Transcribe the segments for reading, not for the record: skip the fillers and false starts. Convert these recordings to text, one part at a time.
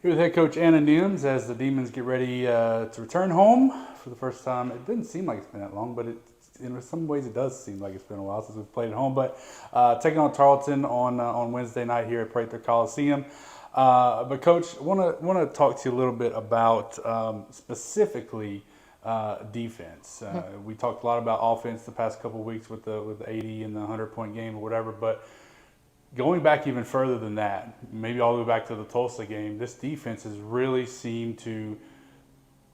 Here with head coach Anna Nimz as the Demons get ready to return home for the first time. It didn't seem like it's been that long, but in some ways it does seem like it's been a while since we've played at home. But taking on Tarleton on Wednesday night here at Prather Coliseum. But coach, want to talk to you a little bit about specifically defense. We talked a lot about offense the past couple of weeks with the 80 and the 100-point game or whatever, but going back even further than that, maybe all the way back to the Tulsa game, this defense has really seemed to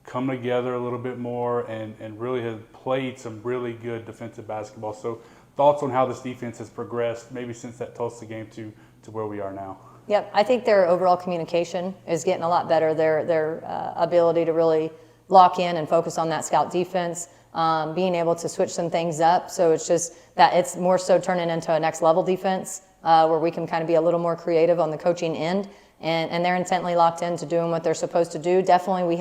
come together a little bit more and really has played some really good defensive basketball. So thoughts on how this defense has progressed maybe since that Tulsa game to where we are now? Yep, I think their overall communication is getting a lot better. Their ability to really lock in and focus on that scout defense, being able to switch some things up. So it's just that it's more so turning into a next level defense where we can kind of be a little more creative on the coaching end. And they're intently locked into doing what they're supposed to do. Definitely we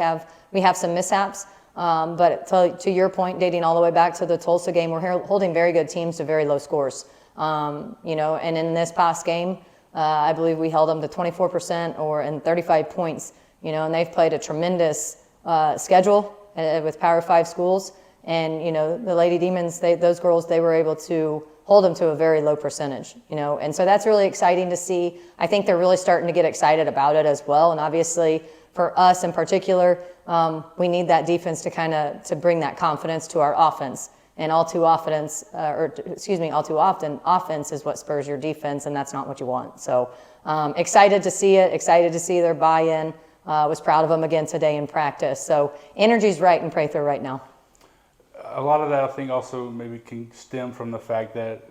have some mishaps, but to your point, dating all the way back to the Tulsa game, we're holding very good teams to very low scores. And in this past game, I believe we held them to 24% and 35 points, and they've played a tremendous schedule with Power 5 schools. And, the Lady Demons, those girls, they were able to hold them to a very low percentage, and so that's really exciting to see. I think they're really starting to get excited about it as well. And obviously for us in particular, we need that defense to bring that confidence to our offense. And all too often, offense is what spurs your defense, and that's not what you want. So excited to see it, excited to see their buy-in. Was proud of them again today in practice. So energy's right in Prather right now. A lot of that, I think, also maybe can stem from the fact that,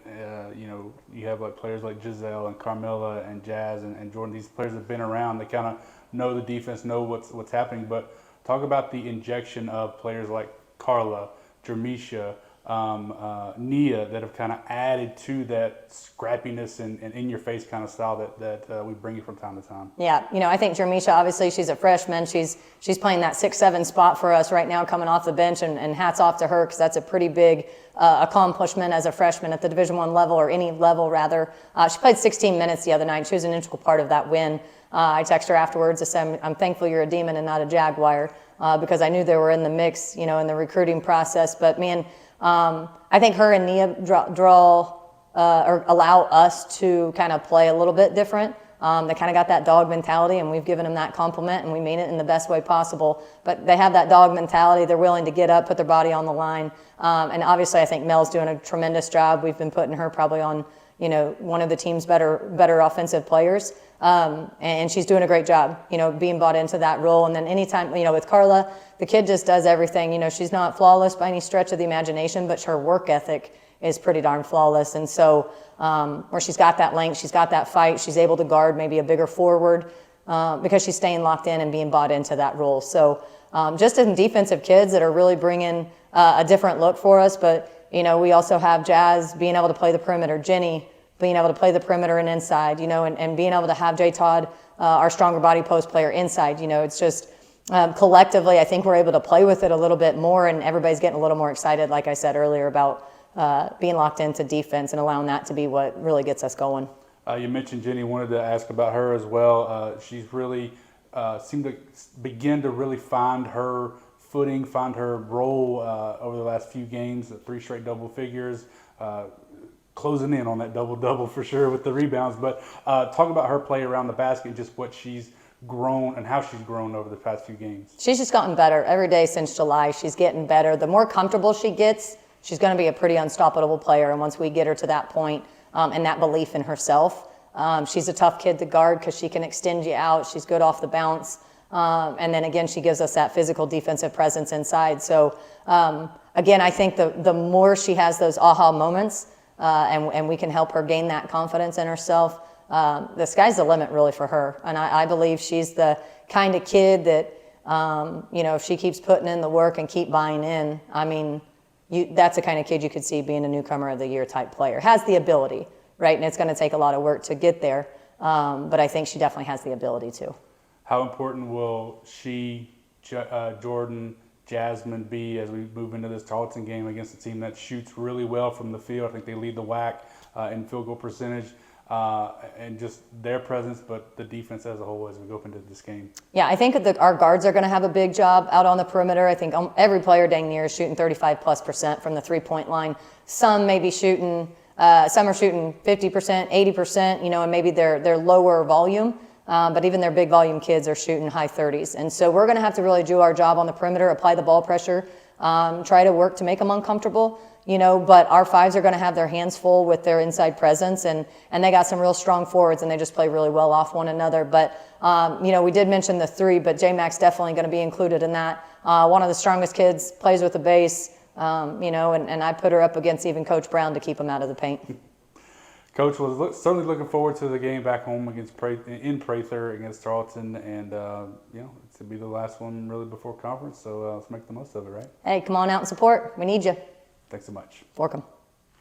you have like players like Giselle and Carmela and Jazz and Jordan. These players have been around. They kind of know the defense, know what's happening. But talk about the injection of players like Carla, Jermisha, Nia that have kind of added to that scrappiness and in-your-face kind of style that we bring you from time to time. Yeah, I think Jermisha, obviously, she's a freshman. She's playing that 6-7 spot for us right now, coming off the bench, and hats off to her because that's a pretty big accomplishment as a freshman at the Division I level, or any level rather. She played 16 minutes the other night. She was an integral part of that win. I texted her afterwards to say, I'm thankful you're a Demon and not a Jaguar, because I knew they were in the mix, in the recruiting process. But man, I think her and Nia or allow us to kind of play a little bit different. They kind of got that dog mentality, and we've given them that compliment, and we mean it in the best way possible. But they have that dog mentality. They're willing to get up, put their body on the line. And obviously, I think Mel's doing a tremendous job. We've been putting her probably on, one of the team's better offensive players. And she's doing a great job, being bought into that role. And then anytime, with Carla, the kid just does everything. She's not flawless by any stretch of the imagination, but her work ethic is pretty darn flawless. And so where she's got that length, she's got that fight, she's able to guard maybe a bigger forward because she's staying locked in and being bought into that role. So just in defensive kids that are really bringing a different look for us. But, we also have Jazz being able to play the perimeter, Jenny being able to play the perimeter and inside, and being able to have J. Todd, our stronger body post player, inside. It's just collectively, I think we're able to play with it a little bit more, and everybody's getting a little more excited, like I said earlier, about being locked into defense and allowing that to be what really gets us going. You mentioned Jenny. Wanted to ask about her as well. She's really seemed to begin to really find her footing, find her role over the last few games. 3 straight double figures. Closing in on that double-double for sure with the rebounds. But talk about her play around the basket and just what she's grown and how she's grown over the past few games. She's just gotten better every day since July. She's getting better. The more comfortable she gets, she's going to be a pretty unstoppable player. And once we get her to that point and that belief in herself, she's a tough kid to guard because she can extend you out. She's good off the bounce. And then again, she gives us that physical defensive presence inside. So again, I think the more she has those aha moments, and we can help her gain that confidence in herself, the sky's the limit really for her. And I believe she's the kind of kid that, if she keeps putting in the work and keep buying in, that's the kind of kid you could see being a newcomer of the year type player. Has the ability, right? And it's going to take a lot of work to get there. But I think she definitely has the ability to. How important will she, Jordan, Jasmine be as we move into this Tarleton game against a team that shoots really well from the field? I think they lead the WAC in field goal percentage. and just their presence, but the defense as a whole as we go up into this game. Yeah, I think that our guards are going to have a big job out on the perimeter. I think every player dang near is shooting 35+% from the 3-point line. Some may be shooting, some are shooting 50%, 80%, and maybe they're lower volume. But even their big volume kids are shooting high 30s. And so we're going to have to really do our job on the perimeter, apply the ball pressure, try to work to make them uncomfortable. But our fives are going to have their hands full with their inside presence, and they got some real strong forwards, and they just play really well off one another. But, we did mention the 3, but J-Mac's definitely going to be included in that. One of the strongest kids, plays with the base, and I put her up against even Coach Brown to keep him out of the paint. Coach was certainly looking forward to the game back home in Prather against Tarleton, and it's to be the last one really before conference, so let's make the most of it, right? Hey, come on out and support. We need you. Thanks so much. Welcome.